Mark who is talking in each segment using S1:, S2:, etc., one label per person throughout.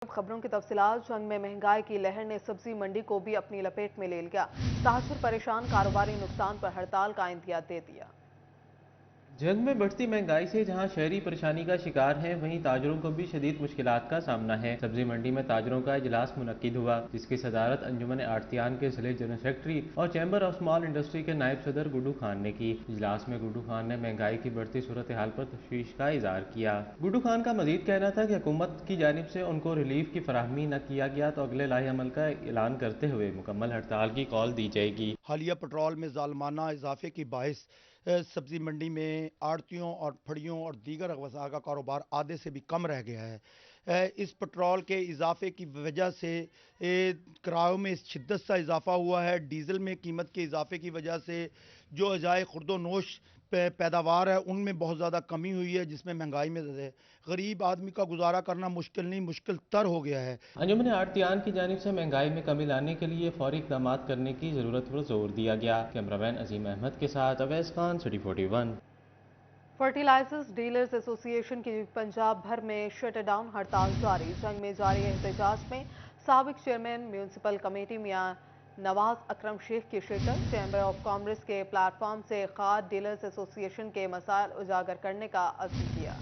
S1: खबरों की तफसीलात। जंग में महंगाई की लहर ने सब्जी मंडी को भी अपनी लपेट में ले लिया। ताजुर परेशान, कारोबारी नुकसान पर हड़ताल का इंदिया दे दिया।
S2: जंग में बढ़ती महंगाई से जहां शहरी परेशानी का शिकार हैं, वहीं ताजरों को भी शदीद मुश्किलात का सामना है। सब्जी मंडी में ताजरों का इजलास मुनक्किद हुआ, जिसकी सदारत अंजुमन आड़तियान के जिले जनरल सेक्रेटरी और चैम्बर ऑफ स्मॉल इंडस्ट्री के नायब सदर गुड्डू खान ने की। इजलास में गुड्डू खान ने महंगाई की बढ़ती सूरत हाल पर तशवीश का इजहार किया। गुड्डू खान का मजीद कहना था कि हुकूमत की जानिब से उनको रिलीफ की फराहमी न किया गया तो अगले लाहे अमल का ऐलान करते हुए मुकम्मल हड़ताल की कॉल दी जाएगी।
S3: हालिया पेट्रोल में जालमाना इजाफे की बाइस सब्जी मंडी में आड़तियों और फड़ियों और दीगर अगवसा का कारोबार आधे से भी कम रह गया है। इस पेट्रोल के इजाफे की वजह से किरायों में शिद्दत सा इजाफा हुआ है। डीजल में कीमत के इजाफे की वजह से जो अजाए खुर्दोनोश पैदावार है उनमें बहुत ज़्यादा कमी हुई है, जिसमें महंगाई में गरीब आदमी का गुजारा करना मुश्किल नहीं मुश्किल तर हो गया है।
S2: अंजुमन आड़तियान की जानिब से महंगाई में कमी लाने के लिए फौरी इक़दाम करने की ज़रूरत पर जोर दिया गया। कैमरामैन अजीम अहमद के साथ Awais Khan, city 41।
S1: Fertilizers dealers association की पंजाब भर में शटडाउन हड़ताल जारी। जंग में जारी एहतजाज में साबिक चेयरमैन म्यूनसिपल कमेटी मियां नवाज अकरम शेख की शिरकत। चैम्बर ऑफ कॉमर्स के प्लेटफॉर्म से खाद डीलर्स एसोसिएशन के मसाइल उजागर करने का अज़्म किया।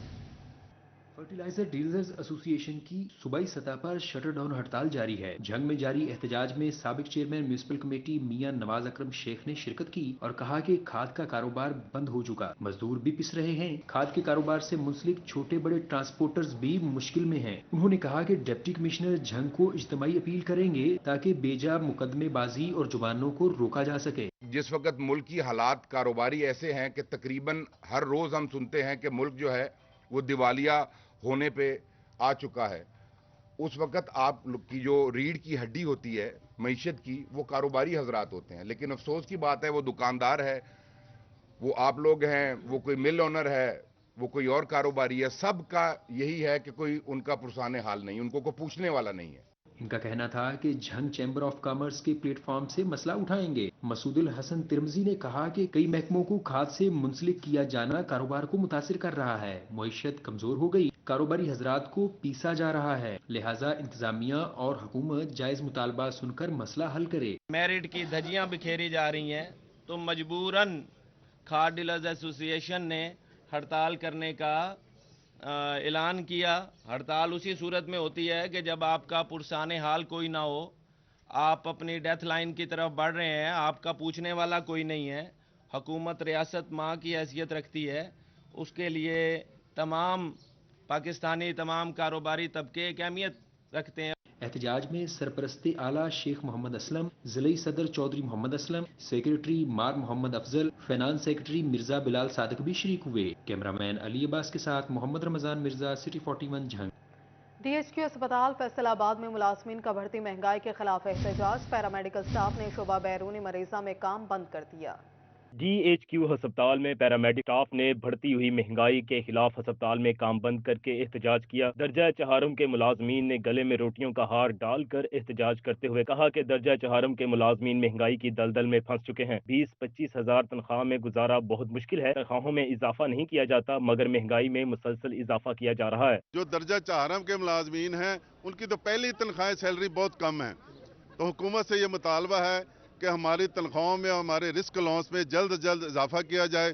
S4: फर्टिलाइजर डीलर्स एसोसिएशन की सूबाई सतह पर शटर डाउन हड़ताल जारी है। जंग में जारी एहतजाज में साबिक चेयरमैन म्यूनसिपल कमेटी मियां नवाज अकरम शेख ने शिरकत की और कहा कि खाद का कारोबार बंद हो चुका, मजदूर भी पिस रहे हैं। खाद के कारोबार से मुंसलिक छोटे बड़े ट्रांसपोर्टर्स भी मुश्किल में हैं। उन्होंने कहा कि डिप्टी कमिश्नर जंग को इज्तिमाई अपील करेंगे ताकि बेजा मुकदमेबाजी और जुबानों को रोका जा सके।
S5: जिस वक्त मुल्क की हालात कारोबारी ऐसे हैं कि तकरीबन हर रोज हम सुनते हैं कि मुल्क जो है वो दिवालिया होने पे आ चुका है, उस वक्त आप की जो रीढ़ की हड्डी होती है मईशत की, वो कारोबारी हजरात होते हैं। लेकिन अफसोस की बात है वो दुकानदार है, वो आप लोग हैं, वो कोई मिल ओनर है, वो कोई और कारोबारी है, सबका यही है कि कोई उनका पुरसाने हाल नहीं, उनको कोई पूछने वाला नहीं है।
S4: इनका कहना था कि जंग चैम्बर ऑफ कॉमर्स के प्लेटफॉर्म से मसला उठाएंगे। मसूदुल हसन तिरमजी ने कहा कि कई महकमों को खाद से मुंसलिक किया जाना कारोबार को मुतासिर कर रहा है। मईशत कमजोर हो गई, कारोबारी हजरात को पीसा जा रहा है, लिहाजा इंतजामिया और हुकूमत जायज मुतालबा सुनकर मसला हल करे।
S6: मेरिट की धज्जियां बिखेरी जा रही हैं तो मजबूरन खाद डीलर्स एसोसिएशन ने हड़ताल करने का ऐलान किया। हड़ताल उसी सूरत में होती है कि जब आपका पुरसाने हाल कोई ना हो, आप अपनी डेथ लाइन की तरफ बढ़ रहे हैं, आपका पूछने वाला कोई नहीं है। हुकूमत रियासत माँ की हैसियत रखती है, उसके लिए तमाम पाकिस्तानी तमाम कारोबारी तबके एक अहमियत रखते हैं।
S4: एहतजाज में सरपरस्ती आला शेख मोहम्मद असलम, जिले सदर चौधरी मोहम्मद असलम, सेक्रेटरी मार मोहम्मद अफजल, फाइनेंस सेक्रेटरी मिर्जा बिलाल सादिक भी शरीक हुए। कैमरामैन अली अब्बास के साथ मोहम्मद रमजान मिर्जा, सिटी 41 झंग।
S1: DHQ अस्पताल फैसलाबाद में मुलाजमीन का बढ़ती महंगाई के खिलाफ एहतजाज। पैरामेडिकल स्टाफ ने शोबा बैरूनी मरीजा में काम बंद कर दिया।
S7: DHQ अस्पताल में पैरामेडिक स्टाफ ने बढ़ती हुई महंगाई के खिलाफ अस्पताल में काम बंद करके एहतजाज किया। दर्जा चहारम के मुलाजमीन ने गले में रोटियों का हार डालकर एहतजाज करते हुए कहा कि दर्जा चहारम के मुलाजमीन महंगाई की दलदल में फंस चुके हैं। 20-25 हजार तनख्वाह में गुजारा बहुत मुश्किल है। तनख्वाहों में इजाफा नहीं किया जाता, मगर महंगाई में मुसलसल इजाफा किया जा रहा है।
S8: जो दर्जा चहारम के मुलाजमीन हैं उनकी तो पहली तनख्वाह सैलरी बहुत कम है, तो हुकूमत से ये मुतालबा है कि हमारी तनख्वाहों में, हमारे रिस्क अलाउंस में जल्द से जल्द इजाफा किया जाए।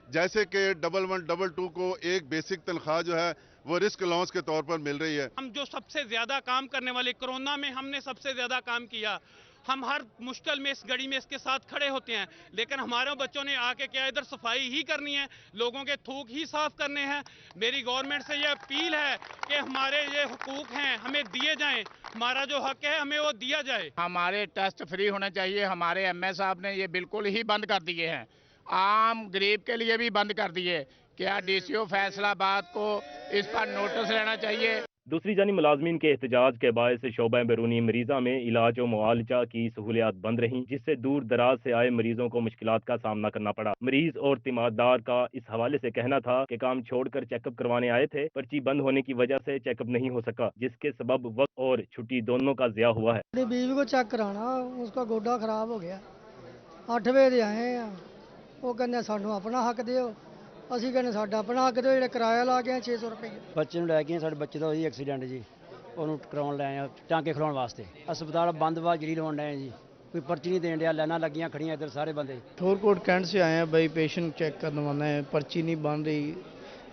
S8: जैसे कि 111122 को एक बेसिक तनख्वाह जो है वो रिस्क अलाउंस के तौर पर मिल रही है।
S9: हम जो सबसे ज्यादा काम करने वाले, कोरोना में हमने सबसे ज्यादा काम किया। हम हर मुश्किल में इस घड़ी में इसके साथ खड़े होते हैं, लेकिन हमारे बच्चों ने आके क्या इधर सफाई ही करनी है, लोगों के थूक ही साफ करने हैं। मेरी गवर्नमेंट से ये अपील है कि हमारे ये हुकूक हैं हमें दिए जाएं, हमारा जो हक है हमें वो दिया जाए।
S10: हमारे टेस्ट फ्री होने चाहिए। हमारे MA साहब ने ये बिल्कुल ही बंद कर दिए हैं, आम गरीब के लिए भी बंद कर दिए। क्या DCO फैसलाबाद को इस पर नोटिस लेना चाहिए।
S7: दूसरी जानी मुलाजमीन के एहतजाज के बायस शोबा बैरूनी मरीजा में इलाज और मुआलजा की सहूलियात बंद रहीं, जिससे दूर दराज से आए मरीजों को मुश्किलात का सामना करना पड़ा। मरीज और तीमारदार का इस हवाले से कहना था कि काम छोड़कर चेकअप करवाने आए थे, पर्ची बंद होने की वजह से चेकअप नहीं हो सका, जिसके सबब वक्त और छुट्टी दोनों का ज़िया हुआ है।
S11: बीवी को चेक कराना, उसका गोडा खराब हो गया। 8 बजे आए हैं, वो कहने सानू अपना हक दिओ, ਅਸੀਂ ਕਹਿੰਦੇ ਸਾਡਾ ਆਪਣਾ ਹੱਕ ਦਿਓ, ਜਿਹੜਾ ਕਿਰਾਇਆ ਲਾ ਕੇ 600 ਰੁਪਏ।
S12: ਬੱਚੇ ਨੂੰ ਲੈ ਕੇ ਸਾਡੇ ਬੱਚੇ ਦਾ ਹੋਈ ਐਕਸੀਡੈਂਟ ਜੀ, ਉਹਨੂੰ ਕਰਾਉਣ ਲੈ ਆਏ ਆ ਟਾਂਕੇ ਖਿਲਾਉਣ ਵਾਸਤੇ। ਹਸਪਤਾਲ ਬੰਦ ਵਾ ਜਿਹੜੀ ਲਵਾਉਣ ਡਏ ਜੀ, कोई पर्ची नहीं देने दिया, लाइना लगियां खड़ियां इधर सारे बंदे।
S13: ठोरकोट कैंट से आए हैं भाई, पेशेंट चेक करवाना है, पर्ची नहीं बन रही,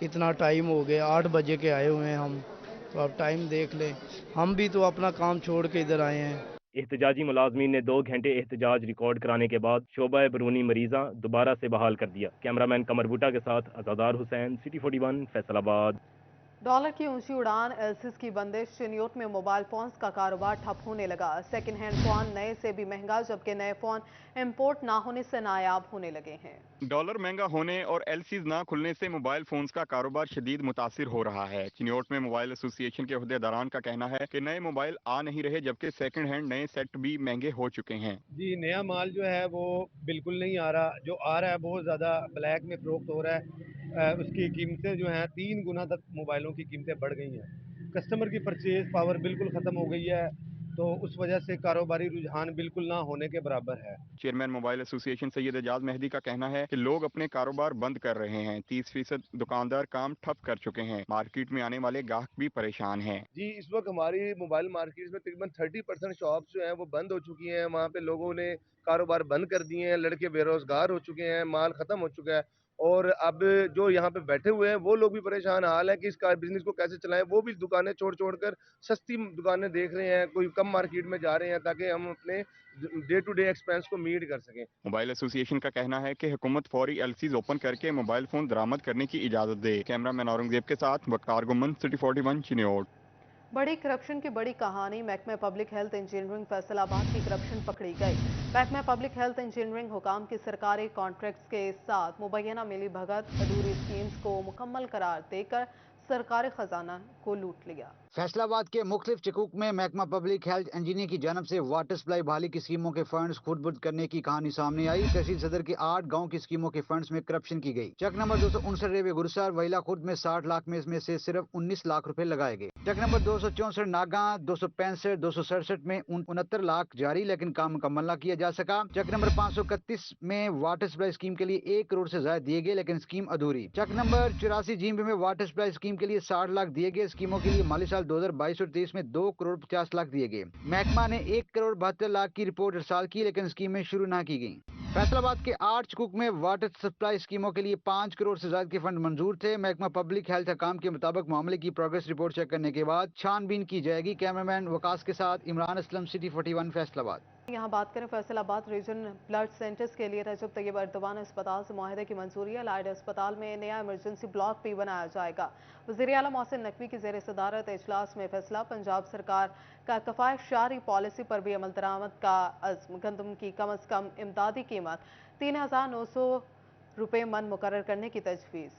S13: इतना टाइम हो गया, 8 बजे के आए हुए हैं हम, तो आप टाइम देख लें, हम भी तो अपना काम छोड़ के इधर आए हैं।
S7: एहतजाजी मुलाजमीन ने 2 घंटे एहतजाज रिकॉर्ड कराने के बाद शोबा बरूनी मरीजा दोबारा से बहाल कर दिया। कैमरामैन कमर बूटा के साथ आजादार हुसैन, सिटी 41 फैसलाबाद।
S1: डॉलर की ऊंची उड़ान, एलसीज की बंदिश, चिन्योट में मोबाइल फोन्स का कारोबार ठप होने लगा। सेकंड हैंड फोन नए से भी महंगा, जबकि नए फोन इंपोर्ट ना होने से नायाब होने लगे हैं।
S14: डॉलर महंगा होने और एलसीज ना खुलने से मोबाइल फोन्स का कारोबार शदीद मुतासिर हो रहा है। चिन्योट में मोबाइल एसोसिएशन के अहदेदारान का कहना है कि नए मोबाइल आ नहीं रहे, जबकि सेकंड हैंड नए सेट भी महंगे हो चुके हैं।
S15: जी, नया माल जो है वो बिल्कुल नहीं आ रहा, जो आ रहा है बहुत ज़्यादा ब्लैक में फरोख्त हो रहा है। उसकी कीमतें जो हैं 3 गुना तक मोबाइलों की कीमतें बढ़ गई हैं। कस्टमर की परचेज पावर बिल्कुल ख़त्म हो गई है, तो उस वजह से कारोबारी रुझान बिल्कुल ना होने के बराबर है।
S14: Chairman mobile association Syed Ejaz Mehdi का कहना है कि लोग अपने कारोबार बंद कर रहे हैं। 30% दुकानदार काम ठप कर चुके हैं। मार्केट में आने वाले गाहक भी परेशान हैं।
S15: जी, इस वक्त हमारी मोबाइल मार्केट में तकरीबन 30% शॉप्स जो हैं वो बंद हो चुकी हैं। वहाँ पे लोगों ने कारोबार बंद कर दिए हैं, लड़के बेरोजगार हो चुके हैं, माल खत्म हो चुका है, और अब जो यहाँ पे बैठे हुए हैं वो लोग भी परेशान हाल है कि इस बिजनेस को कैसे चलाएं। वो भी दुकानें छोड़ कर सस्ती दुकानें देख रहे हैं, कोई कम मार्केट में जा रहे हैं ताकि हम अपने डे टू डे एक्सपेंस को मीट कर सकें।
S14: मोबाइल एसोसिएशन का कहना है कि हुकूमत फौरी एलसीज ओपन करके मोबाइल फोन दरामद करने की इजाजत दे। कैमरामैन औरंगजेब के साथ वकार गुमन, सिटी 41 चिन्योट।
S1: बड़ी करप्शन की बड़ी कहानी, महकमे पब्लिक हेल्थ इंजीनियरिंग फैसलाबाद की करप्शन पकड़ी गई। महकमे पब्लिक हेल्थ इंजीनियरिंग हुकाम की सरकारी कॉन्ट्रैक्ट्स के साथ मुबैना मिली भगत, अधूरी स्कीम्स को मुकम्मल करार देकर सरकारी खजाना को लूट लिया।
S16: फैसलाबाद के मुख्तलिफ चकूक में महकमा पब्लिक हेल्थ इंजीनियर की जानब से वाटर सप्लाई बहाली की स्कीमों के फंड्स खुर्द-बुर्द करने की कहानी सामने आई। तहसील सदर के 8 गांव की स्कीमों के फंड्स में करप्शन की गई। चक नंबर 259 रेवे गुरसार वहीला खुर्द में 60 लाख में इसमें से सिर्फ 19 लाख रुपए लगाए गए। चक नंबर 264 नागा 265 267 में 69 लाख जारी, लेकिन काम मुकम्मल न किया जा सका। चक नंबर 531 में वाटर सप्लाई स्कीम के लिए 1 करोड़ से ज्यादा दिए गए, लेकिन स्कीम अधूरी। चक नंबर 84 जींब में वाटर सप्लाई स्कीम के लिए 60 लाख दिए गए। स्कीमों के लिए माली साल 2022-23 में 2 करोड़ 50 लाख दिए गए। महकमा ने 1 करोड़ 72 लाख की रिपोर्ट इरसाल की, लेकिन स्कीमें शुरू न की गई। फैसलाबाद के 8 चकूक में वाटर सप्लाई स्कीमों के लिए 5 करोड़ से ज्यादा के फंड मंजूर थे। महकमा पब्लिक हेल्थ हकाम के मुताबिक मामले की प्रोग्रेस रिपोर्ट चेक करने के बाद छानबीन की जाएगी। कैमरामैन वकास के साथ इमरान असलम, सिटी 41 फैसलाबाद।
S1: यहाँ बात करें फैसलाबाद रीजन ब्लड सेंटर्स के लिए रजब तैयब एर्दोगान अस्पताल से मुआहदे की मंजूरी। अलाइड अस्पताल में नया इमरजेंसी ब्लॉक भी बनाया जाएगा। वज़ीर आला मोहसिन नकवी की ज़ेर सदारत इजलास में फैसला। पंजाब सरकार का कफ़ायत-शारी पॉलिसी पर भी अमल दरामद का अज़्म। गंदम की कम अज़ कम इमदादी कीमत 3900 रुपये मन मुकर्रर करने की तजवीज़।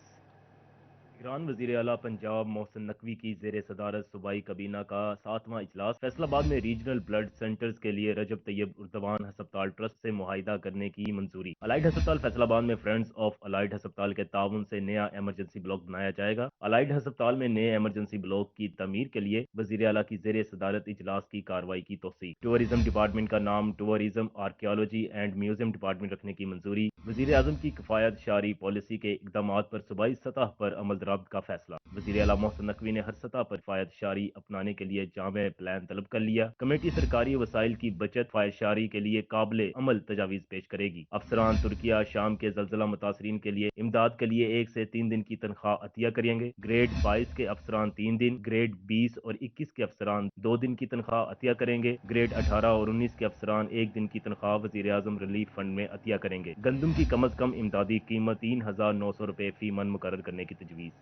S7: ईरान वज़ीर आला पंजाब मोहसिन नकवी की ज़ेर सदारत सूबाई कबीना का 7वां इजलास। फैसलाबाद में रीजनल ब्लड सेंटर्स के लिए रजब तैयब एर्दोगान अस्पताल ट्रस्ट से मुआहिदा करने की मंजूरी। अलाइड अस्पताल फैसलाबाद में फ्रेंड्स ऑफ अलाइड अस्पताल के ताउन से नया एमरजेंसी ब्लॉक बनाया जाएगा। अलाइड अस्पताल में नए एमरजेंसी ब्लॉक की तमीर के लिए वज़ीर आला की ज़ेर सदारत इजलास की कार्रवाई की तौसीक। टूरिज्म डिपार्टमेंट का नाम tourism archaeology and museum department रखने की मंजूरी। वज़ीर आज़म की किफ़ायत शारी पॉलिसी के इक़दामात पर सूबाई सतह पर अमल दरामद का फैसला। वज़ीर आला मोहसिन नकवी ने हर सतह पर किफ़ायत शारी अपनाने के लिए जामे प्लान तलब कर लिया। कमेटी सरकारी वसाइल की बचत किफ़ायत शारी के लिए काबिल अमल तजावीज़ पेश करेगी। अफसरान तुर्किया शाम के ज़लज़ला मुतासरीन के लिए इमदाद के लिए 1 से 3 दिन की तनख्वाह अतिया करेंगे। ग्रेड 22 के अफसरान 3 दिन, ग्रेड 20 और 21 के अफसरान 2 दिन की तनख्वाह अतिया करेंगे। ग्रेड 18 और 19 के अफसरान 1 दिन की तनख्वाह वज़ीर आज़म रिलीफ फंड में अतिया करेंगे। गंदम की कम अज़ कम इमदादी कीमत 3900 रुपये फी मन मुकर्रर करने की तजवीज़।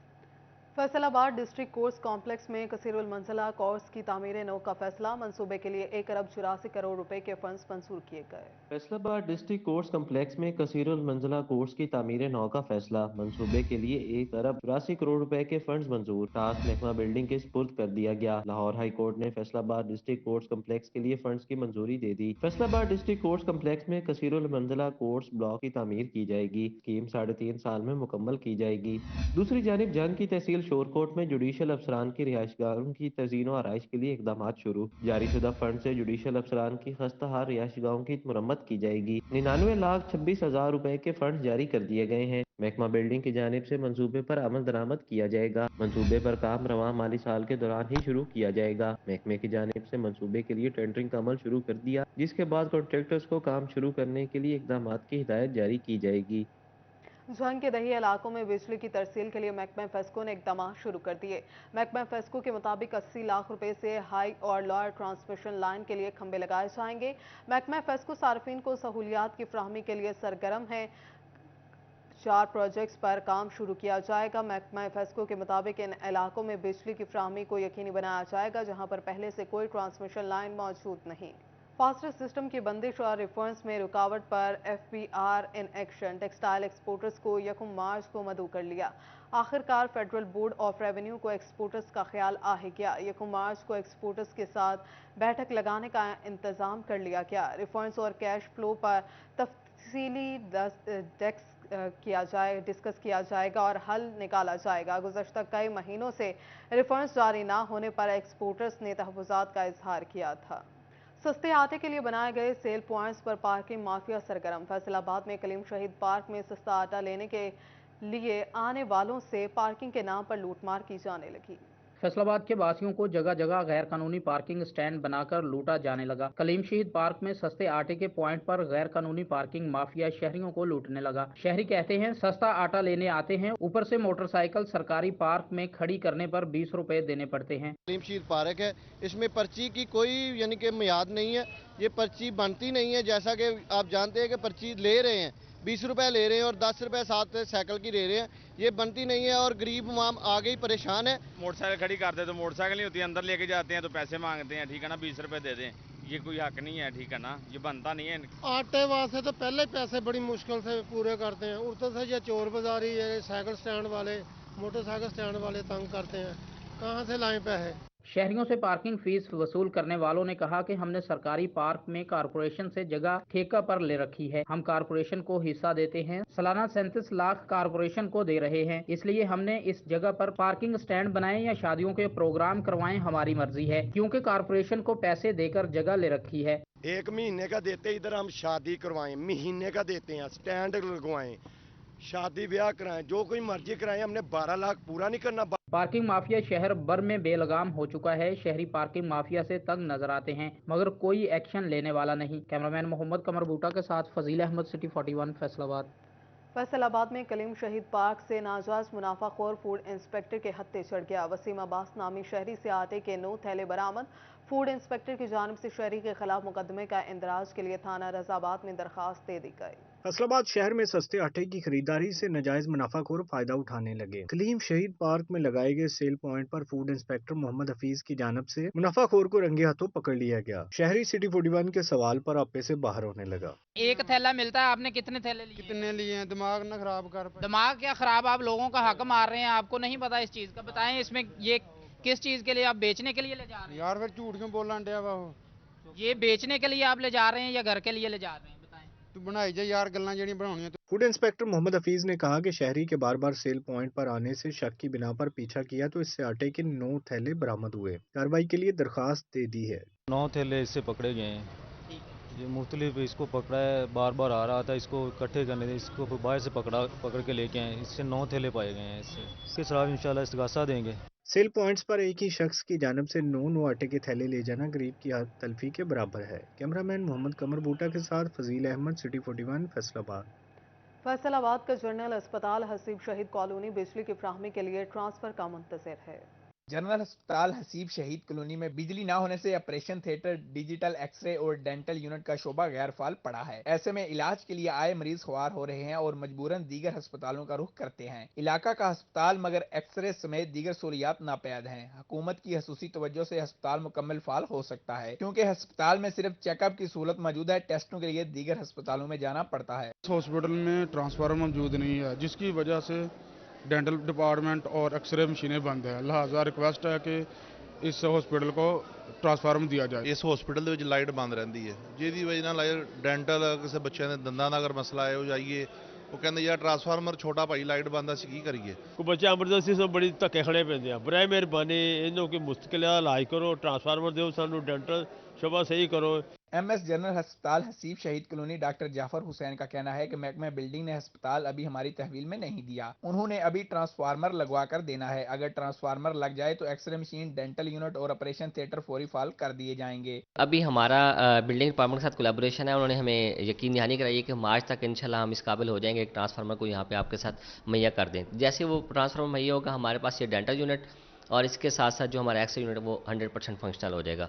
S1: फैसलाबाद डिस्ट्रिक्ट कोर्स कॉम्प्लेक्स में कसीरुल मंजिला कोर्स की तामीर नौ का फैसला। मंसूबे के लिए 1 अरब 84 करोड़ रुपए के फंड्स मंजूर किए गए।
S2: फैसलाबाद डिस्ट्रिक्ट कोर्स कम्प्लेक्स में कसीरुल मंजिला कोर्स की तामीर नौ का फैसला। मंसूबे के लिए 1 अरब 84 करोड़ रुपए के फंड्स मंजूर। टास्क महकमा बिल्डिंग के स्पुर्द कर दिया गया। लाहौर हाई कोर्ट ने फैसलाबाद डिस्ट्रिक्ट कोर्स कम्प्लेक्स के लिए फंड्स की मंजूरी दे दी। फैसलाबाद डिस्ट्रिक्ट कोर्स कम्प्लेक्स में कसीरुल मंजिला कोर्स ब्लॉक की तामीर की जाएगी। स्कीम 3.5 साल में मुकम्मल की जाएगी। दूसरी जानिब जंग की तहसील शोरकोट में जुडिशल अफसरान की रिहाइशगाहों की तज़ीन व आराइश के लिए इकदाम शुरू। जारी शुदा फंड से जुडिशल अफसरान की खस्ताहार रिहाइशगाहों की मुरम्मत की जाएगी। 99,26,000 रुपए के फंड जारी कर दिए गए हैं। महकमा बिल्डिंग की जानिब से मंसूबे पर अमल दरामद किया जाएगा। मंसूबे पर काम रवां माली साल के दौरान ही शुरू किया जाएगा। महकमे की जानिब से मंसूबे के लिए टेंडरिंग का अमल शुरू कर दिया, जिसके बाद कॉन्ट्रैक्टर्स को काम शुरू करने के लिए इकदाम की हिदायत जारी की जाएगी।
S1: झंग के दही इलाकों में बिजली की तरसील के लिए महकमा फेस्को ने इकदाम शुरू कर दिए। महकमा फेस्को के मुताबिक 80 लाख रुपए से हाई और लोअर ट्रांसमिशन लाइन के लिए खंबे लगाए जाएंगे। महकमा फेस्को सार्फिन को सहूलियात की फ्राहमी के लिए सरगर्म है। 4 प्रोजेक्ट्स पर काम शुरू किया जाएगा। महकमा फेस्को के मुताबिक इन इलाकों में बिजली की फ्राहमी को यकीनी बनाया जाएगा, जहां पर पहले से कोई ट्रांसमिशन लाइन मौजूद नहीं। फास्टर सिस्टम की बंदिश और रिफॉर्म्स में रुकावट पर FBR in action. Textile exporters को 1 मार्च को मदऊ कर लिया। आखिरकार फेडरल बोर्ड ऑफ रेवेन्यू को एक्सपोर्टर्स का ख्याल आ ही गया। 1 मार्च को एक्सपोर्टर्स के साथ बैठक लगाने का इंतजाम कर लिया गया। रिफॉर्म्स और कैश फ्लो पर तफसीली डिस्कस किया जाएगा और हल निकाला जाएगा। गुज़श्ता कई महीनों से रिफॉर्म्स जारी ना होने पर एक्सपोर्टर्स ने तहफ़्फ़ुज़ात का इजहार किया था। सस्ते आटे के लिए बनाए गए सेल पॉइंट्स पर पार्किंग माफिया सरगर्म। फैसलाबाद में कलीम शहीद पार्क में सस्ता आटा लेने के लिए आने वालों से पार्किंग के नाम पर लूटमार की जाने लगी।
S17: फैसलाबाद के वासियों को जगह जगह गैर कानूनी पार्किंग स्टैंड बनाकर लूटा जाने लगा। कलीम शहीद पार्क में सस्ते आटे के पॉइंट पर गैर कानूनी पार्किंग माफिया शहरियों को लूटने लगा। शहरी कहते हैं सस्ता आटा लेने आते हैं, ऊपर से मोटरसाइकिल सरकारी पार्क में खड़ी करने पर 20 रुपए देने पड़ते हैं।
S18: कलीम शहीद पार्क है, इसमें पर्ची की कोई यानी कि मियाद नहीं है। ये पर्ची बनती नहीं है, जैसा कि आप जानते हैं कि पर्ची ले रहे हैं 20 रुपए ले रहे हैं और 10 रुपए साथ साइकिल की ले रहे हैं। ये बनती नहीं है और गरीब माम आगे ही परेशान है।
S6: मोटरसाइकिल खड़ी करते तो मोटरसाइकिल नहीं होती, अंदर लेके जाते हैं तो पैसे मांगते हैं, ठीक है ना, 20 रुपए दे दें। ये कोई हक नहीं है, ठीक है ना, ये बनता नहीं है।
S19: आटे वास्ते तो पहले पैसे बड़ी मुश्किल से पूरे करते हैं, उधर से ये चोर बाजारी, ये साइकिल स्टैंड वाले, मोटरसाइकिल स्टैंड वाले तंग करते हैं, कहाँ से लाएं पैसे।
S17: शहरियों से पार्किंग फीस वसूल करने वालों ने कहा कि हमने सरकारी पार्क में कारपोरेशन से जगह ठेका पर ले रखी है, हम कारपोरेशन को हिस्सा देते हैं, सालाना 37 लाख कारपोरेशन को दे रहे हैं, इसलिए हमने इस जगह पर पार्किंग स्टैंड बनाए या शादियों के प्रोग्राम करवाएं, हमारी मर्जी है, क्योंकि कारपोरेशन को पैसे देकर जगह ले रखी है।
S3: 1 महीने का देते, इधर हम शादी करवाएं, महीने का देते हैं, स्टैंड लगवाएं, शादी ब्याह कराएं, जो कोई मर्जी कराएं, हमने 12 लाख पूरा नहीं करना।
S17: पार्किंग माफिया शहर भर में बेलगाम हो चुका है। शहरी पार्किंग माफिया से तंग नजर आते हैं, मगर कोई एक्शन लेने वाला नहीं। कैमरामैन मोहम्मद कमर बूटा के साथ फजील अहमद, सिटी 41, फैसलाबाद।
S1: फैसलाबाद में कलीम शहीद पार्क से नाजायज मुनाफाखोर फूड इंस्पेक्टर के हत्थे चढ़ गया। वसीम अब्बास नामी शहरी से आटे के 9 थैले बरामद। फूड इंस्पेक्टर की जानिब से शहरी के खिलाफ मुकदमे का इंदराज के लिए थाना रजाबाद में दरखास्त दे दी गई।
S20: फैसलाबाद शहर में सस्ते आटे की खरीदारी से नाजायज मुनाफाखोर फायदा उठाने लगे। कलीम शहीद पार्क में लगाए गए सेल पॉइंट पर फूड इंस्पेक्टर मोहम्मद हफीज की जानिब से मुनाफाखोर को रंगे हाथों पकड़ लिया गया। शहरी सिटी 41 के सवाल पर आपे से बाहर होने लगा।
S17: 1 थैला मिलता है, आपने कितने थैले लिए?
S19: कितने लिए हैं? दिमाग न खराब कर।
S17: दिमाग क्या खराब, आप लोगों का हक मार रहे हैं, आपको नहीं पता इस चीज का। बताएं इसमें ये किस चीज के लिए आप बेचने के लिए ले जा रहे हैं?
S19: यार फिर झूठ क्यों बोलना डया वा?
S17: ये बेचने के लिए आप ले जा रहे हैं या घर के लिए ले जा रहे हैं?
S19: तू बनाई जा यार गल्लां जेडी बनाउणियां।
S20: फूड इंस्पेक्टर मोहम्मद हफीज ने कहा कि शहरी के बार बार सेल पॉइंट पर आने से शक की बिना पर पीछा किया तो इससे आटे के 9 थैले बरामद हुए। कार्रवाई के लिए दरखास्त दे दी है।
S21: 9 थैले इससे पकड़े गए हैं। ये मुख्तलिफ इसको पकड़ा है, बार बार आ रहा था, इसको इकट्ठे करने, इसको बाहर से पकड़ के लेके आए, इससे 9 थैले पाए गए हैं। इसके खिलाफ इंशाल्लाह इस्तगासा देंगे।
S20: सेल पॉइंट्स पर एक ही शख्स की जानिब से 9 आटे के थैले ले जाना गरीब की तलफी के बराबर है। कैमरामैन मोहम्मद कमर बूटा के साथ फजील अहमद, सिटी 41, फैसलाबाद।
S1: फैसलाबाद का जनरल अस्पताल हसीब शहीद कॉलोनी बिजली की फ्राहमी के लिए ट्रांसफर का मुंतज़िर है।
S22: जनरल अस्पताल हसीब शहीद कॉलोनी में बिजली ना होने से ऑपरेशन थिएटर, डिजिटल एक्सरे और डेंटल यूनिट का शोबा गैर फाल पड़ा है। ऐसे में इलाज के लिए आए मरीज ख्वार हो रहे हैं और मजबूरन दीगर अस्पतालों का रुख करते हैं। इलाका का अस्पताल मगर एक्सरे समेत दीगर सहूलियात नापैद हैं। हुकूमत की खसूसी तवज्जो से अस्पताल मुकम्मल फाल हो सकता है, क्योंकि अस्पताल में सिर्फ चेकअप की सहूलत मौजूद है, टेस्टों के लिए दीगर अस्पतालों में जाना पड़ता है।
S23: हॉस्पिटल में ट्रांसफार्मर मौजूद नहीं है, जिसकी वजह से डेंटल डिपार्टमेंट और एक्सरे मशीनें बंद है। लिहाजा रिक्वेस्ट है कि इस हॉस्पिटल को ट्रांसफार्मर दिया जाए।
S24: इस हॉस्पिटल ਦੇ ਵਿੱਚ ਲਾਈਟ ਬੰਦ ਰਹਿੰਦੀ ਹੈ, ਜਿਹਦੀ ਵਜ੍ਹਾ ਨਾਲ ਡੈਂਟਲ ਕਿਸੇ ਬੱਚਿਆਂ ਦੇ ਦੰਦਾਂ ਦਾ ਅਗਰ ਮਸਲਾ ਹੈ ਉਹ ਜਾਈਏ
S4: ਉਹ ਕਹਿੰਦੇ ਯਾਰ ਟਰਾਂਸਫਾਰਮਰ ਛੋਟਾ ਭਾਈ ਲਾਈਟ ਬੰਦ ਅਸੀਂ ਕੀ ਕਰੀਏ।
S5: ਕੋਈ ਬੱਚਾ ਐਮਰਜੈਂਸੀ ਤੋਂ ਬੜੀ ਧੱਕੇ ਖੜੇ ਪੈਂਦੇ ਆ, ਬਰਾਏ ਮਿਹਰਬਾਨੀ ਇਹਨੂੰ ਕੋਈ ਮੁਸ਼ਕਿਲ ਦਾ ਇਲਾਜ ਕਰੋ, ਟਰਾਂਸਫਾਰਮਰ ਦਿਓ ਸਾਨੂੰ, ਡੈਂਟਲ शोबा सही करो।
S22: MS जनरल अस्पताल हसीब शहीद कॉलोनी डॉक्टर जाफर हुसैन का कहना है कि महकमा बिल्डिंग ने अस्पताल अभी हमारी तहवील में नहीं दिया, उन्होंने अभी ट्रांसफार्मर लगवा कर देना है, अगर ट्रांसफार्मर लग जाए तो एक्सरे मशीन, डेंटल यूनिट और ऑपरेशन थिएटर फौरी फाल कर दिए जाएंगे।
S8: अभी हमारा बिल्डिंग डिपार्टमेंट के साथ कोलैबोरेशन है, उन्होंने हमें यकीन दहानी कराई है कि मार्च तक इंशाल्लाह हम इस काबिल हो जाएंगे एक ट्रांसफार्मर को यहाँ पे आपके साथ मुहैया कर दें। जैसे वो ट्रांसफार्मर मुहैया होगा हमारे पास ये डेंटल यूनिट और इसके साथ साथ जो हमारा एक्सरे यूनिट वो 100% फंक्शनल हो जाएगा।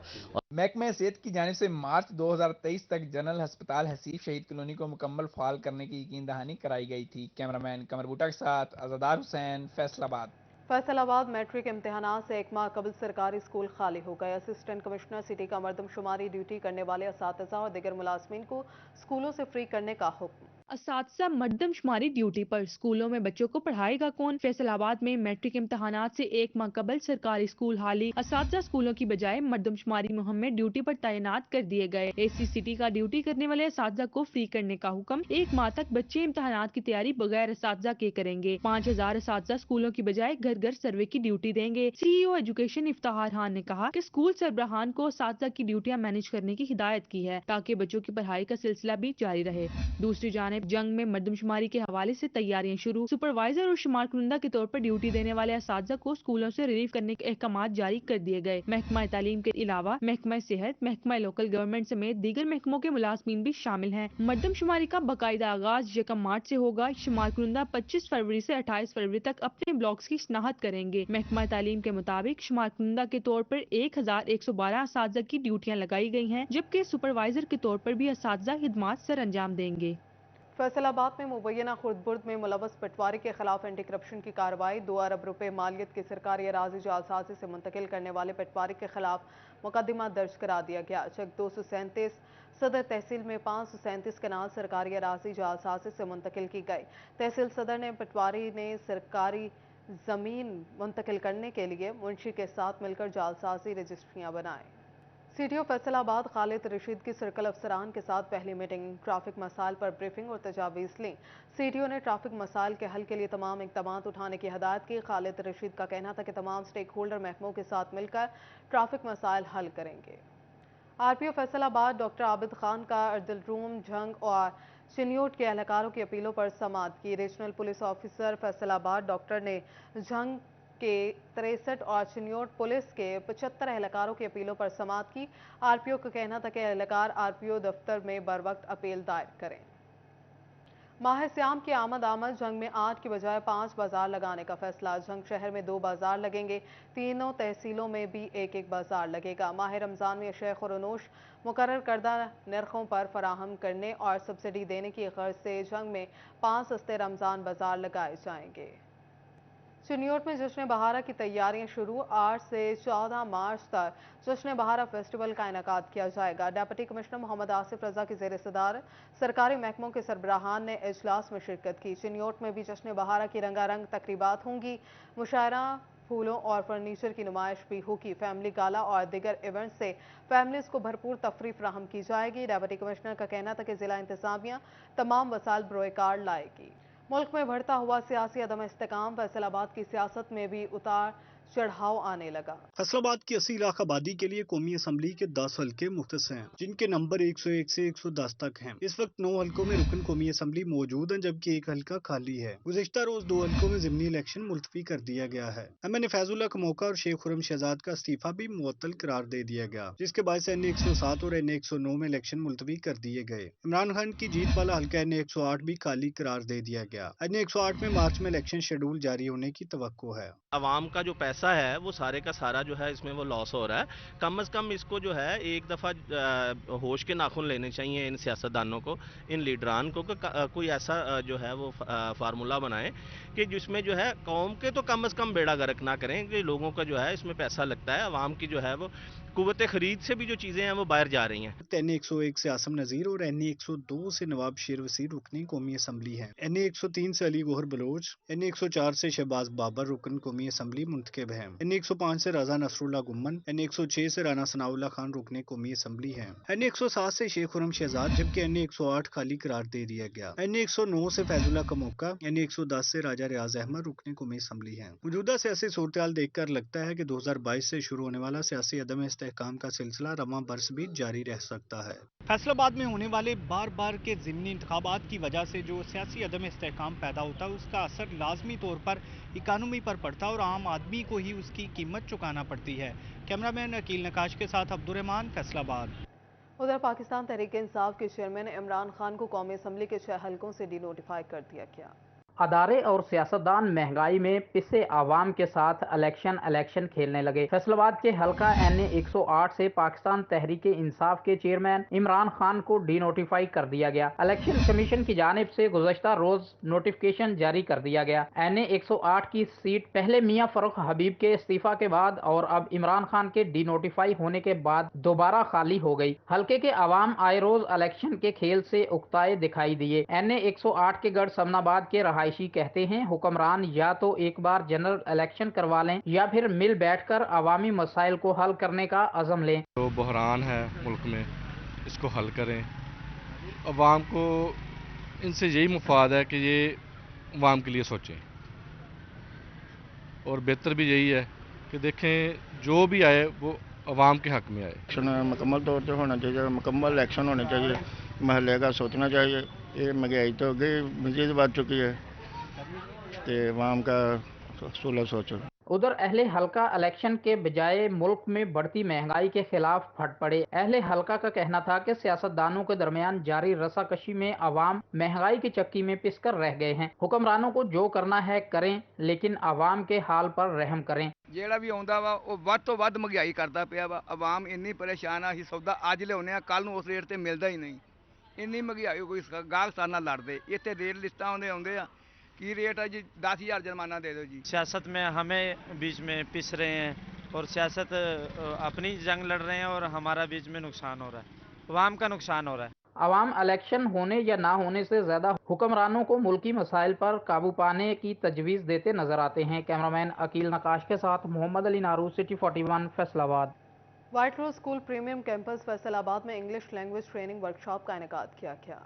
S22: महकमा सेहत की जानिब से मार्च 2023 तक जनरल अस्पताल हसीब शहीद कॉलोनी को मुकम्मल फाल करने की यकीन दहानी कराई गई थी। कैमरामैन कमर बूटा के साथ आज़ादार हुसैन, फैसलाबाद।
S1: फैसलाबाद मैट्रिक इम्तिहानात से एक माह कबल सरकारी स्कूल खाली हो गए। असिस्टेंट कमिश्नर सिटी का मर्दमशुमारी ड्यूटी करने वाले असातिज़ा और दीगर मुलाजमीन को स्कूलों से फ्री करने का हुक्म।
S24: असातिज़ा मर्दमशुमारी ड्यूटी पर, स्कूलों में बच्चों को पढ़ाएगा कौन? फैसलाबाद में मैट्रिक इम्तिहानात से एक माह कबल सरकारी स्कूल खाली, असातिज़ा स्कूलों की बजाय मर्दमशुमारी मुहिम में ड्यूटी पर तैनात कर दिए गए। AC सिटी का ड्यूटी करने वाले असातिज़ा को फ्री करने का हुक्म। एक माह तक बच्चे इम्तिहानात की तैयारी बगैर असातिज़ा के करेंगे। 5000 असातिज़ा स्कूलों की बजाय घर घर सर्वे की ड्यूटी देंगे। CEO एजुकेशन इफ्तिखार खान ने कहा कि स्कूल सरबराहान को असातिज़ा की ड्यूटियां मैनेज करने की हिदायत की है ताकि बच्चों की पढ़ाई का सिलसिला भी जारी रहे। दूसरी जानिब जंग में मर्दमशुमारी के हवाले से तैयारियां शुरू, सुपरवाइजर और शुमार कुनंदा के तौर पर ड्यूटी देने वाले असातिज़ा को स्कूलों से रिलीव करने के अहकामात जारी कर दिए गए। महकमा तालीम के अलावा महकमा सेहत, महकमा लोकल गवर्नमेंट समेत दीगर महकमों के मुलाजमीन भी शामिल हैं। मर्दमशुमारी का बाकायदा आगाज 1 मार्च से होगा। शुमार कुनंदा 25 फरवरी से 28 फरवरी तक अपने ब्लॉक्स की शनाख्त करेंगे। महकमा तालीम के मुताबिक शुमार कुनंदा के तौर पर 1112 असातिज़ा की ड्यूटियां लगाई गई हैं, जबकि सुपरवाइजर के तौर पर भी असातिज़ा खिदमात सर अंजाम देंगे।
S1: फैसलाबाद में मुबैना खुर्द-बुर्द में मुलव्वस पटवारी के खिलाफ एंटी करप्शन की कार्रवाई। 2 अरब रुपए मालियत की सरकारी अराजी जालसाजी से मुंतकिल करने वाले पटवारी के खिलाफ मुकदमा दर्ज करा दिया गया। चेक 237 सदर तहसील में 537 कनाल सरकारी अराजी जालसाजी से मुंतकिल की गई। तहसील सदर ने पटवारी ने सरकारी जमीन मुंतकिल करने के लिए मुंशी के साथ मिलकर जालसाजी रजिस्ट्रियां बनाए। CTO फैसलाबाद खालिद रशीद की सर्कल अफसरान के साथ पहली मीटिंग, ट्रैफिक मसाइल पर ब्रीफिंग और तजावीज़ ली। CTO ने ट्रैफिक मसाइल के हल के लिए तमाम इक़दामात उठाने की हिदायत की। खालिद रशीद का कहना था कि तमाम स्टेक होल्डर महकमों के साथ मिलकर ट्रैफिक मसाइल हल करेंगे। RPO फैसलाबाद डॉक्टर आबिद खान का अर्दिल रूम, झंग और चिन्योट के एहलकारों की अपीलों पर समाअत की। Regional police officer Faisalabad doctor ने झंग के 63 और चिन्योट पुलिस के 75 एहलकारों की अपीलों पर समाअत की। RPO का कहना था कि एहलकार RPO दफ्तर में बर वक्त अपील दायर करें। माह सियाम की आमद जंग में 8 की बजाय 5 बाजार लगाने का फैसला। जंग शहर में 2 बाजार लगेंगे, तीनों तहसीलों में भी एक बाजार लगेगा। माह रमजान में अशय खुरनोश मुकर्रर करदा नरखों पर फराहम करने और सब्सिडी देने की गर्ज से जंग में 5 सस्ते रमजान बाजार लगाए जाएंगे। चिन्योट में जश्न बहारा की तैयारियां शुरू। 8 से 14 मार्च तक जश्न बहारा फेस्टिवल का इनेकाद किया जाएगा। डिप्टी कमिश्नर मोहम्मद आसिफ रजा की ज़ेर सदारत सरकारी महकमों के सरबराहान ने इजलास में शिरकत की। चिन्योट में भी जश्न बहारा की रंगारंग तकरीबात होंगी। मुशायरा, फूलों और फर्नीचर की नुमाइश भी होगी। फैमिली गाला और दीगर इवेंट से फैमिलीज को भरपूर तफरीह फराहम की जाएगी। डिप्टी कमिश्नर का कहना था कि जिला इंतजामिया तमाम वसाइल बरोए कार लाएगी। मुल्क में बढ़ता हुआ सियासी अदम इस्तेकाम, फैसलाबाद की सियासत में भी उतार चढ़ाव आने लगा।
S20: फैसलाबाद की 80 लाख आबादी के लिए कौमी असम्बली के 10 हल्के मुख्तस हैं, जिनके नंबर 101 से 110 तक हैं। इस वक्त 9 हल्कों में रुकन कौमी असम्बली मौजूद हैं, जबकि 1 हल्का खाली है। गुज़िश्ता रोज 2 हल्कों में ज़िमनी इलेक्शन मुलतवी कर दिया गया है। MN फैजुल्लाह कमौका और शेख खुरम शहजाद का इस्तीफा भी मुअत्तल करार दे दिया गया, जिसके बायस NA 107 और NA 109 में इलेक्शन मुलतवी कर दिए गए। इमरान खान की जीत वाला हल्का NA 108 भी खाली करार दे दिया गया। NA 108 में मार्च में इलेक्शन शेड्यूल जारी होने की तवक्को है।
S6: अवाम का जो पैसा है वो सारे का सारा जो है इसमें वो लॉस हो रहा है। कम से कम इसको जो है एक दफ़ा होश के नाखून लेने चाहिए इन सियासतदानों को, इन लीडरान को, कोई ऐसा जो है वो फार्मूला बनाएं कि जिसमें जो है कौम के तो कम से कम बेड़ा गर्क ना करें कि लोगों का जो है इसमें पैसा लगता है, अवाम की जो है वो
S9: कुव्वत खरीद से भी जो चीज़ें हैं वो बाहर जा रही हैं।
S20: NA 101 से आसम नज़ीर और NA 102 से नवाब शेर वसीर रुकनी कौमी असम्बली हैं। NA 103 से अली गोहर बलोच, NA 104 से शहबाज बाबर रुकन कौमी असम्बली मुंतखब हैं। NA 105 से रजा नसरुल्लाह गुम्मन, NA 106 से राना सनाउल्लाह खान रुकने कौमी असम्बली हैं। NA 107 से शेख खुरम शहजाद, जबकि NA 108 खाली करार दे दिया गया। NA 109 से फैजुल्ला कमोका, NA 110 से राजा रियाज अहमद रुकने कौमी असम्बली हैं। मौजूदा सियासी सूरत देखकर लगता है कि 2022 से शुरू होने वाला सियासी अदम इस्तेहकाम का सिलसिला रवां बरस भी जारी रह सकता है।
S10: फैसलाबाद में होने वाले बार बार के ज़िमनी इंतखाबात की वजह से जो सियासी अदम इस्तेहकाम पैदा होता है उसका असर लाजमी तौर पर इकानमी पर पड़ता है और आम आदमी को ही उसकी कीमत चुकाना पड़ती है। कैमरामैन अकील नकाश के साथ अब्दुर्रहमान, फैसलाबाद।
S1: उधर पाकिस्तान तहरीक इंसाफ के चेयरमैन इमरान खान को कौमी असम्बली के 6 हलकों से डिनोटिफाई कर दिया गया।
S17: अदारे और सियासतदान महंगाई में पिसे आवाम के साथ इलेक्शन खेलने लगे। फैसलाबाद के हल्का NA 108 से पाकिस्तान तहरीक इंसाफ के चेयरमैन इमरान खान को डिनोटिफाई कर दिया गया। इलेक्शन कमीशन की जानिब से गुज़श्ता रोज नोटिफिकेशन जारी कर दिया गया। NA 108 की सीट पहले मियां फरूख हबीब के इस्तीफा के बाद और अब इमरान खान के डिनोटिफाई होने के बाद दोबारा खाली हो गई। हल्के के अवाम आए रोज इलेक्शन के खेल से उकताए दिखाई दिए। NA 108 के गढ़ समनाबाद के रहायशी कहते हैं हुक्मरान या तो एक बार जनरल इलेक्शन करवा लें या फिर मिल बैठकर अवामी मसाइल को हल करने का अज़म लें।
S11: तो बहरान है मुल्क में, इसको हल करें। अवाम को इनसे यही मुफाद है कि ये अवाम के लिए सोचें और बेहतर भी यही है कि देखें जो भी आए वो अवाम के हक में आए।
S12: इलेक्शन मुकम्मल तौर पर होना चाहिए, मुकम्मल इलेक्शन होने चाहिए, महल्ले का सोचना चाहिए। ये महंगाई तो गई मजीद बढ़ चुकी है कि अवाम का सूला सोचो।
S17: उधर अहले हल्का इलेक्शन के बजाय मुल्क में बढ़ती महंगाई के खिलाफ फट पड़े। अहले हल्का का कहना था कि सियासतदानों के दरमियान जारी रसाकशी में अवाम महंगाई की चक्की में पिसकर रह गए हैं। हुक्मरानों को जो करना है करें, लेकिन अवाम के हाल पर रहम करें।
S25: ਜਿਹੜਾ ਵੀ ਆਉਂਦਾ ਵਾ ਉਹ ਵੱਧ ਤੋਂ ਵੱਧ ਮਹਿੰਗਾਈ ਕਰਦਾ ਪਿਆ ਵਾ। ਆਵਾਮ ਇੰਨੀ ਪਰੇਸ਼ਾਨ ਆ, ਅਸੀਂ ਸੌਦਾ ਅੱਜ ਲਿਆਉਂਦੇ ਆ, ਕੱਲ ਨੂੰ ਉਸ ਰੇਟ ਤੇ ਮਿਲਦਾ ਹੀ ਨਹੀਂ। ਇੰਨੀ ਮਹਿੰਗਾਈ ਕੋਈ ਗਾਹਕ ਸਾਡੇ ਨਾਲ ਲੜਦੇ। ਇੱਥੇ ਰੇਟ ਲਿਸਟਾਂ ਆਉਂਦੇ ਆ की रेट है जी, 10,000 जुर्माना दे दो जी।
S26: सियासत में हमें बीच में पिस रहे हैं और सियासत अपनी जंग लड़ रहे हैं और हमारा बीच में नुकसान हो रहा है, अवाम का नुकसान हो रहा है।
S17: अवाम इलेक्शन होने या ना होने से ज्यादा हुक्मरानों को मुल्की मसाइल पर काबू पाने की तजवीज़ देते नजर आते हैं। कैमरामैन अकील नकाश के साथ मोहम्मद अली नारू, city 41, Faisalabad.
S1: White Rose school premium campus Faisalabad में इंग्लिश लैंग्वेज ट्रेनिंग वर्कशॉप का इनेकाद किया गया।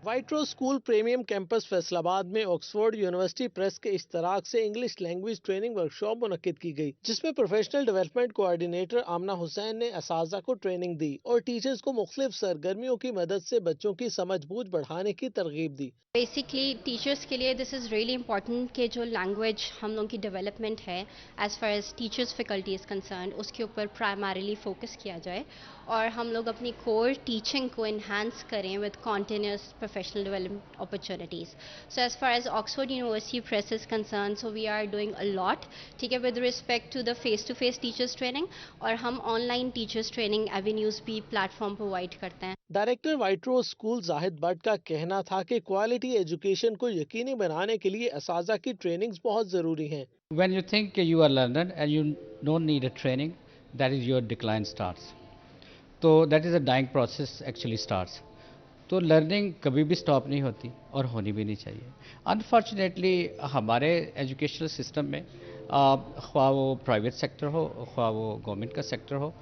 S27: White Rose school premium campus Faisalabad में ऑक्सफोर्ड यूनिवर्सिटी प्रेस के इश्तराक से इंग्लिश लैंग्वेज ट्रेनिंग वर्कशॉप मुनक्किद की गई, जिसमें प्रोफेशनल डेवलपमेंट कोऑर्डिनेटर आमना हुसैन ने असातिज़ा को ट्रेनिंग दी और टीचर्स को मुख्तलिफ सरगर्मियों की मदद से बच्चों की समझ बूझ बढ़ाने की तरगीब दी।
S28: बेसिकली टीचर्स के लिए दिस इज़ रियली इम्पॉर्टेंट कि जो लैंग्वेज हम लोगों की डेवलपमेंट है as far as teachers faculty is concern, उसके ऊपर प्राइमरीली फोकस किया जाए और हम लोग अपनी कोर टीचिंग को इन्हांस करें with continuous professional development opportunities. So as far as Oxford University Press is concern, so we are doing a lot, ठीक है, with respect to the face to face teachers training, और हम online teachers training avenues भी platform provide करते हैं।
S27: Director White Rose school Zahid Bhatt का कहना था कि क्वालिटी एजुकेशन को यकीनी बनाने के लिए असातिज़ा की ट्रेनिंग्स बहुत ज़रूरी हैं।
S29: When you think you are learned and you don't need a training, that is your decline starts. तो that is a dying process actually starts. तो लर्निंग कभी भी स्टॉप नहीं होती और होनी भी नहीं चाहिए। अनफॉर्चुनेटली हमारे एजुकेशनल सिस्टम में ख्वाह वो प्राइवेट सेक्टर हो ख्वाह वो गवर्नमेंट का सेक्टर हो,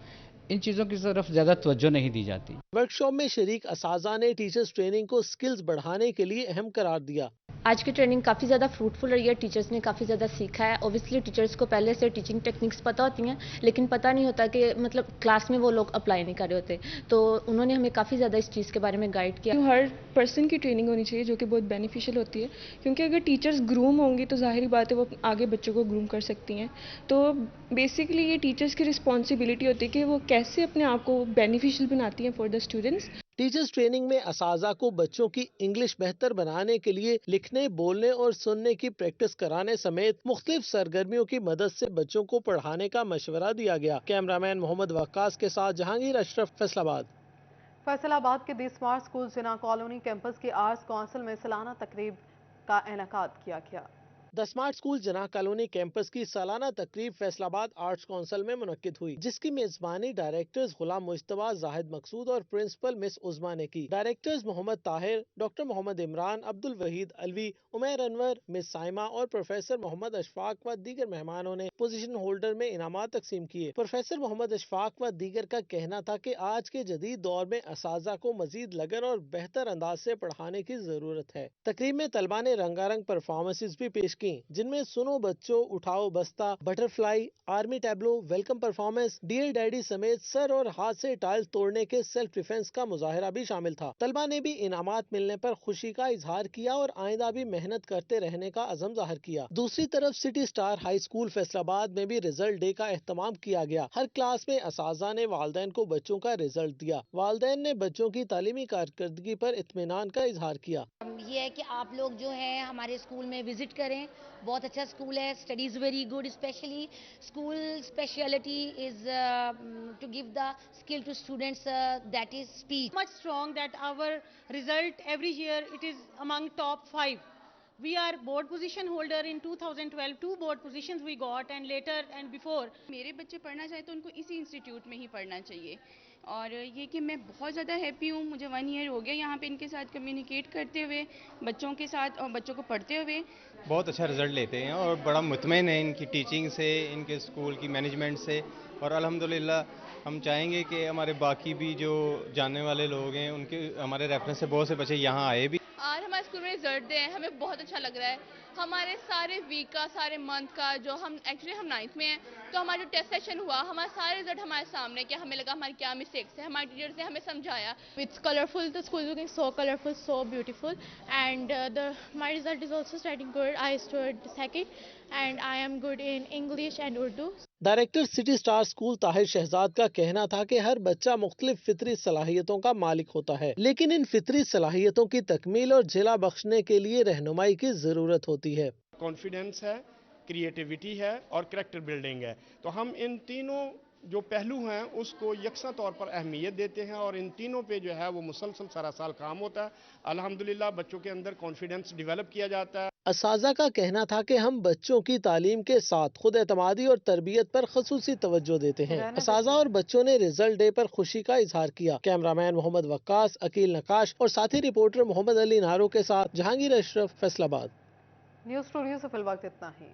S29: इन चीज़ों की तरफ ज़्यादा तवज्जो नहीं दी जाती।
S27: वर्कशॉप में शरीक असातिज़ा ने टीचर्स ट्रेनिंग को स्किल्स बढ़ाने के लिए अहम करार दिया।
S30: आज की ट्रेनिंग काफ़ी ज़्यादा फ्रूटफुल रही है, टीचर्स ने काफ़ी ज़्यादा सीखा है। ओबियसली टीचर्स को पहले से टीचिंग टेक्निक्स पता होती हैं, लेकिन पता नहीं होता कि मतलब क्लास में वो लोग अप्लाई नहीं कर रहे होते, तो उन्होंने हमें काफ़ी ज़्यादा इस चीज़ के बारे में गाइड किया।
S31: हर पर्सन की ट्रेनिंग होनी चाहिए जो कि बहुत बेनिफिशियल होती है, क्योंकि अगर टीचर्स ग्रूम होंगी तो जाहिर बात है वो आगे बच्चों को ग्रूम कर सकती हैं। तो बेसिकली ये टीचर्स की रिस्पॉन्सिबिलिटी होती है कि वो कैसे अपने आप को बेनिफिशियल बनाती हैं for the students.
S27: Teachers training में असातिज़ा को बच्चों की इंग्लिश बेहतर बनाने के लिए लिखने, बोलने और सुनने की प्रैक्टिस कराने समेत मुख्तलिफ सरगर्मियों की मदद से बच्चों को पढ़ाने का मशवरा दिया गया। कैमरामैन मोहम्मद वक्कास के साथ जहांगीर अशरफ, फैसलाबाद।
S1: फैसलाबाद के दी स्मार्ट स्कूल जिना कॉलोनी कैंपस की आर्ट्स काउंसिल में सालाना तकरीब का इनेकाद किया गया।
S27: The smart school जनाह colony campus की सालाना तकरीब फैसलाबाद आर्ट्स काउंसिल में मुनक्किद हुई, जिसकी मेजबानी डायरेक्टर्स गुलाम मुश्तबा, जाहिद मकसूद और प्रिंसिपल मिस उज़मा ने की। Directors Mohammad Tahir, doctor Mohammad Imran, Abdul Waheed Alvi, Umair Anwar, miss Saima और प्रोफेसर मोहम्मद अशफाक व दीगर मेहमानों ने पोजीशन होल्डर में इनामात तकसीम किए। प्रोफेसर मोहम्मद अशफाक व दीगर का कहना था कि आज के जदीद दौर में असातिज़ा को मजीद लगन और बेहतर अंदाज से पढ़ाने की जरूरत है। तकरीब में तलबा ने रंगारंग परफॉर्मेंसेस भी पेश की, जिनमें सुनो बच्चों, उठाओ बस्ता, butterfly, army tableau, welcome performance, dear daddy समेत सर और हाथ से टाइल्स तोड़ने के सेल्फ डिफेंस का मुजाहरा भी शामिल था। तलबा ने भी इनामात मिलने पर खुशी का इजहार किया और आइंदा भी मेहनत करते रहने का अज़म जाहिर किया। दूसरी तरफ city star high school Faisalabad में भी रिजल्ट डे का एहतमाम किया गया। हर क्लास में असातिज़ा ने वालिदैन को बच्चों का रिजल्ट दिया। वालिदैन ने बच्चों की तालीमी कारकर्दगी पर इत्मीनान का इजहार किया।
S2: ये है कि आप लोग जो है हमारे स्कूल में विजिट करें, बहुत अच्छा स्कूल है, studies very good, specially school speciality is to give the skill to students, that is speech.
S3: Much strong that our result every year it is among top 5. We are board position holder in 2012, 2 board positions we got and later and before.
S7: मेरे बच्चे पढ़ना चाहे तो उनको इसी institute में ही पढ़ना चाहिए। और ये कि मैं बहुत ज़्यादा हैप्पी हूँ, मुझे 1 ईयर हो गया यहाँ पे इनके साथ कम्युनिकेट करते हुए, बच्चों के साथ और बच्चों को पढ़ते हुए।
S13: बहुत अच्छा रिज़ल्ट लेते हैं और बड़ा मुतमईन है इनकी टीचिंग से, इनके स्कूल की मैनेजमेंट से। और अल्हम्दुलिल्लाह हम चाहेंगे कि हमारे बाकी भी जो जानने वाले लोग हैं उनके हमारे रेफरेंस से बहुत से बच्चे यहाँ आए भी।
S7: आज हमारे स्कूल में रिजल्ट दे हैं, हमें बहुत अच्छा लग रहा है। हमारे सारे वीक का, सारे मंथ का, जो हम एक्चुअली हम 9th में हैं, तो हमारा जो टेस्ट सेशन हुआ, हमारे सारे रिजल्ट हमारे सामने कि हमें लगा हमारी क्या मिस्टेक्स है, हमारे टीचर्स ने हमें समझाया।
S3: It's colorful, the school is looking so colorful, so beautiful, and my result is also starting good. I stood second and I am good in English and Urdu.
S27: Director City Star school Tahir Shahzad का कहना था कि हर बच्चा मुख्तलिफ फितरी सलाहियतों का मालिक होता है, लेकिन इन फितरी सलाहियतों की तकमील और जिला बख्शने के लिए रहनुमाई की जरूरत होती है।
S14: कॉन्फिडेंस है, क्रिएटिविटी है और करैक्टर बिल्डिंग है। तो हम इन तीनों जो पहलू हैं उसको यकसा तौर पर अहमियत देते हैं और इन तीनों पे जो है वो मुसलसल सारा साल काम होता है। अल्हम्दुलिल्लाह बच्चों के अंदर कॉन्फिडेंस डेवलप किया जाता है।
S27: असातिज़ा का कहना था कि हम बच्चों की तालीम के साथ खुद एतमादी और तरबियत पर खसूसी तवज्जो देते हैं। असातिज़ा और बच्चों ने रिजल्ट डे पर खुशी का इजहार किया। कैमरामैन मोहम्मद वक्कास, अकील नकाश और साथी रिपोर्टर मोहम्मद अली नारो के साथ जहांगीर अशरफ, फैसलाबाद।
S1: न्यूज़ स्टूडियो से फिल वक्त इतना ही।